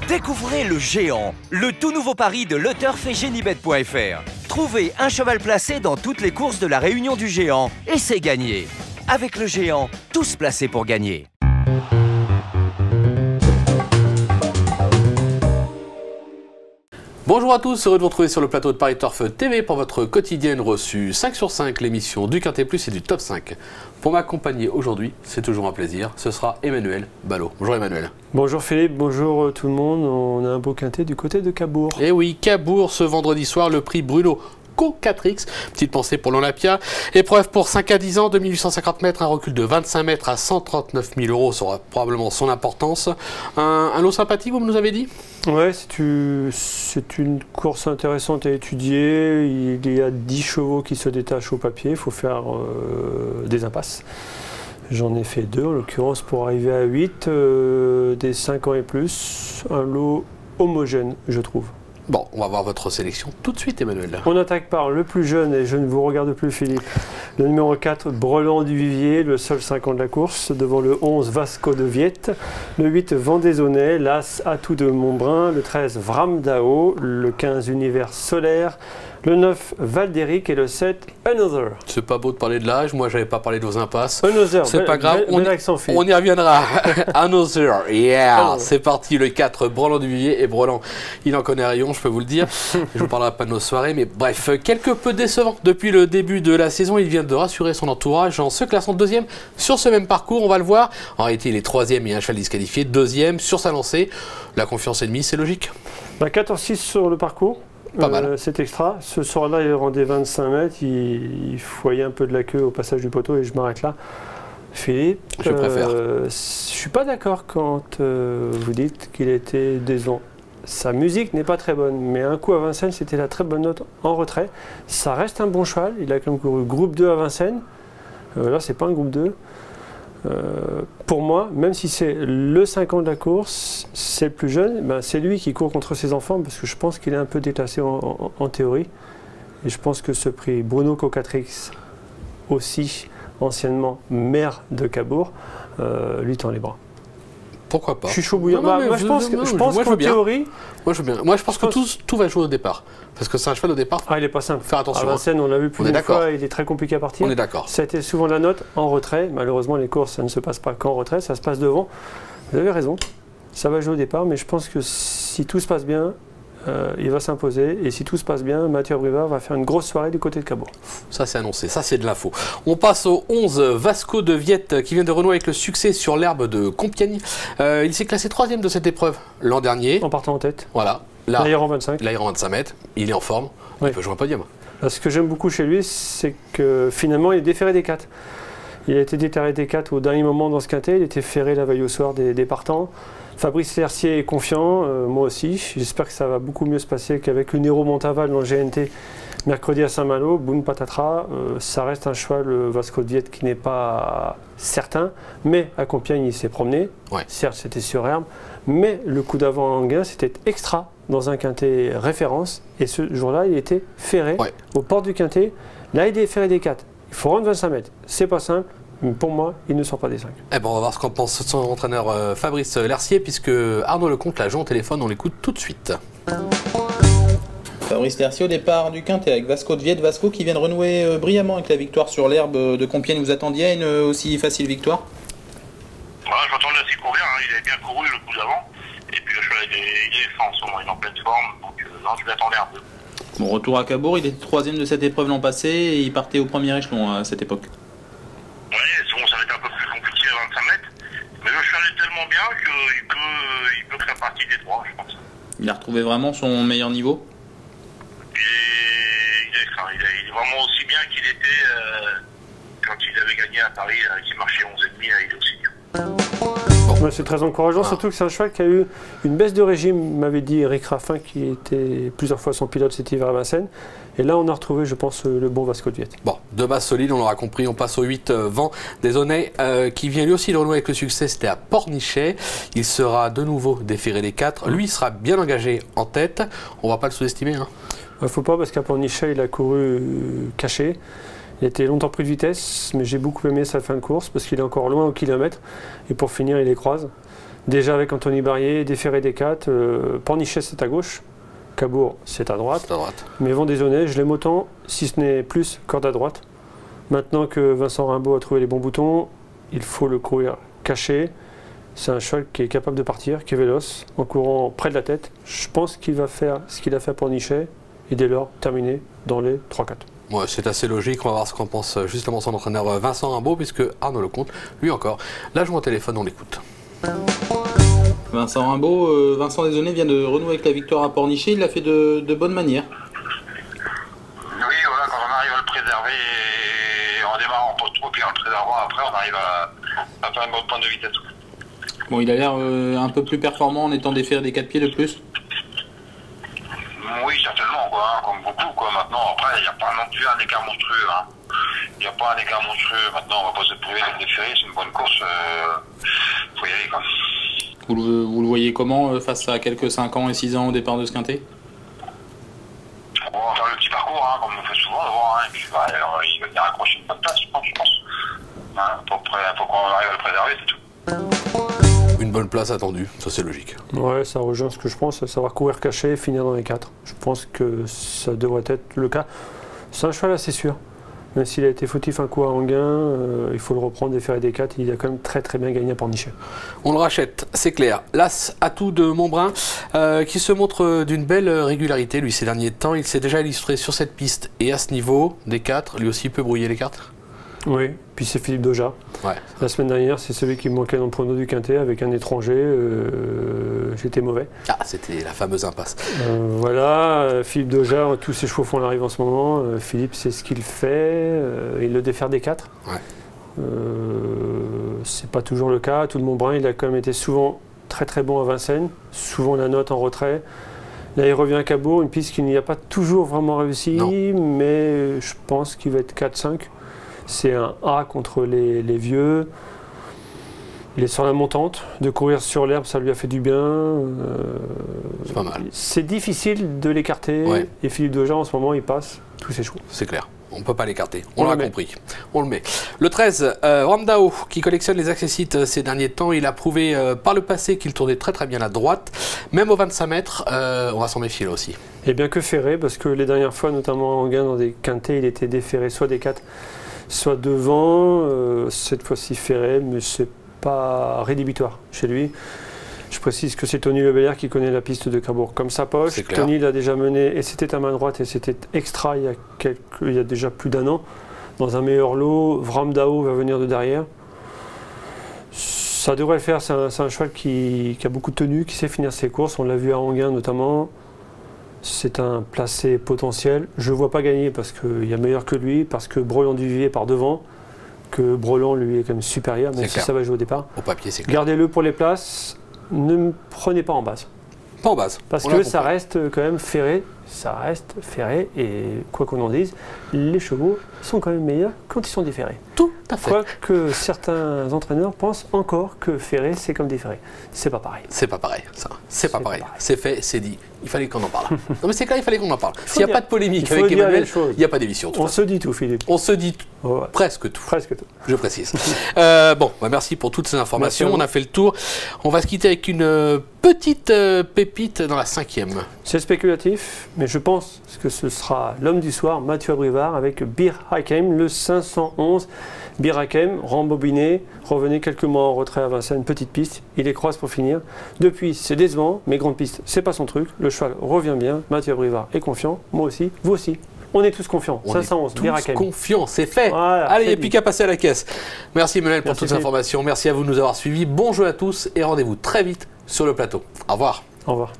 Découvrez le Géant, le tout nouveau pari de LeTurf et Genibet.fr. Trouvez un cheval placé dans toutes les courses de la Réunion du Géant et c'est gagné. Avec le Géant, tous placés pour gagner. Bonjour à tous, heureux de vous retrouver sur le plateau de Paris Turf TV pour votre quotidienne reçue 5 sur 5, l'émission du Quintet Plus et du Top 5. Pour m'accompagner aujourd'hui, c'est toujours un plaisir, ce sera Emmanuel Ballot. Bonjour Emmanuel. Bonjour Philippe, bonjour tout le monde, on a un beau quintet du côté de Cabourg. Et oui, Cabourg ce vendredi soir, le prix Bruno Co-4X, petite pensée pour l'Olympia. Épreuve pour 5 à 10 ans, 2850 mètres, un recul de 25 mètres à 139 000 euros sera probablement son importance. Un lot sympathique, vous nous avez dit? Ouais, c'est une course intéressante à étudier. Il y a 10 chevaux qui se détachent au papier, il faut faire des impasses. J'en ai fait 2 en l'occurrence pour arriver à 8, des 5 ans et plus. Un lot homogène, je trouve. Bon, on va voir votre sélection tout de suite, Emmanuel. On attaque par le plus jeune, et je ne vous regarde plus, Philippe. Le numéro 4, Brelan du Vivier, le seul 5 ans de la course, devant le 11, Vasco de Viette, le 8, Vendésonnais, l'As, Atout de Montbrun, le 13, Vram Dao, le 15, Univers Solaire, le 9, Valdéric et le 7, Another. C'est pas beau de parler de l'âge, moi j'avais pas parlé de vos impasses. Another, c'est pas grave, on y reviendra. Another, yeah, c'est parti, le 4, Brelan du Vivier, et Brelan, il en connaît rayon, je peux vous le dire. Je vous parlerai pas de nos soirées, mais bref, quelque peu décevant depuis le début de la saison. Il vient de rassurer son entourage en se classant deuxième sur ce même parcours, on va le voir. En réalité, il est troisième et un cheval disqualifié, deuxième sur sa lancée. La confiance ennemie, c'est logique. 14-6 sur le parcours. Pas mal. C'est extra. Ce soir-là, il rendait 25 mètres. Il foyait un peu de la queue au passage du poteau et je m'arrête là. Philippe, je préfère. Je suis pas d'accord quand vous dites qu'il était décevant. Sa musique n'est pas très bonne, mais un coup à Vincennes, c'était la très bonne note en retrait. Ça reste un bon cheval. Il a quand même couru groupe 2 à Vincennes. Là, c'est pas un groupe 2. Pour moi, même si c'est le 5 ans de la course, c'est le plus jeune, ben c'est lui qui court contre ses enfants parce que je pense qu'il est un peu déclassé en théorie. Et je pense que ce prix Bruno Co-4X, aussi anciennement maire de Cabourg, lui tend les bras. Pourquoi pas? Je suis chaud bouillant. Moi, je pense qu'en théorie... Moi, je veux bien. Moi, je pense que tout va jouer au départ. Parce que c'est un cheval au départ. Ah, il n'est pas simple. Faire attention. À Vincennes, on l'a vu plus d'une fois, il est très compliqué à partir. On est d'accord. Ça a été souvent la note en retrait. Malheureusement, les courses, ça ne se passe pas qu'en retrait, ça se passe devant. Vous avez raison. Ça va jouer au départ, mais je pense que si tout se passe bien, il va s'imposer. Et si tout se passe bien, Mathieu Abrivard va faire une grosse soirée du côté de Cabourg. Ça, c'est annoncé. Ça, c'est de l'info. On passe au 11, Vasco de Viette, qui vient de renouer avec le succès sur l'herbe de Compiègne. Il s'est classé 3e de cette épreuve l'an dernier. En partant en tête. Voilà. Là, il en 25. Là, il en 25 mètres. Il est en forme. Oui. Il peut jouer un podium. Ce que j'aime beaucoup chez lui, c'est que finalement, il est déféré des 4. Il a été déterré des 4 au dernier moment dans ce quintet. Il était ferré la veille au soir des partants. Fabrice Lercier est confiant, moi aussi. J'espère que ça va beaucoup mieux se passer qu'avec le Nero Montaval dans le GNT mercredi à Saint-Malo. Boum patatras, ça reste un cheval, le Vasco de Viette, qui n'est pas certain. Mais à Compiègne, il s'est promené. Ouais. Certes, c'était sur herbe. Mais le coup d'avant en gain, c'était extra dans un quintet référence. Et ce jour-là, il était ferré aux portes du quintet. Là, il est ferré des 4. Il faut rendre 25 mètres. C'est pas simple. Mais pour moi, il ne sort pas des 5. Eh ben, on va voir ce qu'en pense son entraîneur Fabrice Lercier, puisque Arnaud Lecomte l'a joué au téléphone, on l'écoute tout de suite. Fabrice Lercier au départ du quintet avec Vasco de Viette. Vasco qui vient de renouer brillamment avec la victoire sur l'herbe de Compiègne. Vous attendiez à une aussi facile victoire? Je m'attendais à s'y courir, hein. Il avait bien couru le coup d'avant. Et puis le cheval il est fin en ce moment, il est en pleine forme. Donc non, je m'attendais un peu. Bon, retour à Cabourg, il était 3e de cette épreuve l'an passé et il partait au premier échelon à cette époque. Oui, bon, ça va être un peu plus compliqué à 25 mètres. Mais le cheval est tellement bien qu'il peut faire partie des 3, je pense. Il a retrouvé vraiment son meilleur niveau? Il est vraiment aussi bien qu'il était quand il avait gagné à Paris, qui marchait 11,5, il est aussi bien. Ouais, c'est très encourageant, surtout que c'est un cheval qui a eu une baisse de régime, m'avait dit Eric Raffin, qui était plusieurs fois son pilote cet hiver à Vincennes. Et là, on a retrouvé, je pense, le bon Vasco de Viette. Bon, de base solide, on l'aura compris. On passe au 8, Vent des Aunay, qui vient lui aussi de renouer avec le succès. C'était à Pornichet. Il sera de nouveau déféré des 4. Lui, il sera bien engagé en tête. On ne va pas le sous-estimer. Hein. Il ne faut pas, parce qu'à Pornichet, il a couru caché. Il était longtemps pris de vitesse, mais j'ai beaucoup aimé sa fin de course, parce qu'il est encore loin au kilomètre. Et pour finir, il les croise. Déjà avec Anthony Barrier, déféré des 4, Pornichet c'est à gauche, Cabourg c'est à droite. Mais Vendésonnet, je l'aime autant, si ce n'est plus, corde à droite. Maintenant que Vincent Rimbaud a trouvé les bons boutons, il faut le courir caché. C'est un cheval qui est capable de partir, qui est véloce, en courant près de la tête. Je pense qu'il va faire ce qu'il a fait pour Pornichet, et dès lors terminer dans les 3-4. Ouais, c'est assez logique, on va voir ce qu'en pense justement son entraîneur Vincent Rimbaud, puisque Arnaud Lecomte, lui encore, l'a joué au téléphone, on l'écoute. Vincent Rimbaud, Vincent Desonnet vient de renouer avec la victoire à Pornichet, il l'a fait de bonne manière. Oui, voilà, quand on arrive à le préserver, on démarre en poste trop, puis en le préservant après, on arrive à faire une bonne pointe de vitesse. Bon, il a l'air un peu plus performant en étant déféré des 4 pieds de plus. Oui, certainement, quoi, hein, comme beaucoup, quoi. Maintenant, après, il n'y a pas non plus un écart monstrueux, hein. Il n'y a pas un écart monstrueux. Maintenant, on va pas se priver d'être déféré, c'est une bonne course. Faut y aller, quoi. Vous le voyez comment face à quelques 5 ans et 6 ans au départ de ce quintet? On va faire le petit parcours, hein, comme on fait souvent, devant, hein, et puis bah, il va bien accrocher une bonne place, je pense. Hein, faut qu'on arrive à le préserver, c'est tout. Une bonne place attendue, ça c'est logique. Ouais, ça rejoint ce que je pense, savoir courir caché et finir dans les 4. Je pense que ça devrait être le cas. C'est un cheval assez sûr. Même s'il a été fautif un coup à Anguin, il faut le reprendre, déférer des 4. Il a quand même très bien gagné à Pornichet. On le rachète, c'est clair. L'As Atout de Montbrun, qui se montre d'une belle régularité, lui, ces derniers temps. Il s'est déjà illustré sur cette piste et à ce niveau des 4. Lui aussi peut brouiller les cartes. Oui, puis c'est Philippe Doja. Ouais. La semaine dernière, c'est celui qui me manquait dans le prono du Quintet avec un étranger. J'étais mauvais. Ah, c'était la fameuse impasse. Voilà, Philippe Doja, tous ses chevaux font l'arrivée en ce moment. Philippe, c'est ce qu'il fait. Il le défère des 4. Ouais. C'est pas toujours le cas. Tout le Montbrun, il a quand même été souvent très bon à Vincennes. Souvent la note en retrait. Là, il revient à Cabourg, une piste qu'il n'y a pas toujours vraiment réussi. Non. Mais je pense qu'il va être 4-5. C'est un A contre les vieux. Il est sur la montante. De courir sur l'herbe, ça lui a fait du bien. C'est pas mal. C'est difficile de l'écarter. Ouais. Et Philippe Doja, en ce moment, il passe tous ses chevaux. C'est clair. On ne peut pas l'écarter. On l'a compris. On le met. Le 13, Ramdao, qui collectionne les accessites ces derniers temps. Il a prouvé par le passé qu'il tournait très bien à droite. Même aux 25 mètres, on va s'en méfier là aussi. Et bien que ferré, parce que les dernières fois, notamment en Anguin, dans des quintés, il était déféré soit des 4, soit devant. Cette fois-ci ferré, mais c'est pas rédhibitoire chez lui. Je précise que c'est Tony Lebelair qui connaît la piste de Cabourg comme sa poche. Tony l'a déjà mené, et c'était à main droite, et c'était extra il y a déjà plus d'un an. Dans un meilleur lot, Vramdao va venir de derrière. Ça devrait le faire, c'est un cheval qui a beaucoup de tenue, qui sait finir ses courses. On l'a vu à Anguin notamment. C'est un placé potentiel. Je ne vois pas gagner parce qu'il y a meilleur que lui, parce que Brelan du Vivier part devant, que Brelan lui est quand même supérieur, même si ça va jouer au départ. Au papier, c'est clair. Gardez-le pour les places, ne me prenez pas en base. Pas en base. Parce que ça reste quand même ferré. Ça reste ferré, et quoi qu'on en dise, les chevaux sont quand même meilleurs quand ils sont déferrés. Tout à fait. Quoique certains entraîneurs pensent encore que ferré, c'est comme déferré. C'est pas pareil. C'est pas pareil, ça. C'est pas pareil. C'est fait, c'est dit. Il fallait qu'on en parle. Non mais c'est clair, il fallait qu'on en parle. S'il n'y a pas de polémique avec Emmanuel, il n'y a pas d'émission. On se dit tout, Philippe. On se dit presque tout. Presque tout. Je précise. Bon, merci pour toutes ces informations. On a fait le tour. On va se quitter avec une petite pépite dans la 5e. C'est spéculatif, mais je pense que ce sera l'homme du soir, Mathieu Abrivard, avec Bir Hakeim, le 511. Bir Hakeim, rembobiné, revenait quelques mois en retrait à Vincennes, petite piste, il les croise pour finir. Depuis, c'est décevant, mais grande piste, c'est pas son truc. Le cheval revient bien, Mathieu Abrivard est confiant, moi aussi, vous aussi. On est tous confiants. 511, Bir Hakeim. Confiants, c'est fait. Voilà, allez, il n'y a plus qu'à passer à la caisse. Merci Emmanuel pour toutes ces informations. Merci à vous de nous avoir suivis. Bon jeu à tous et rendez-vous très vite sur le plateau. Au revoir. Au revoir.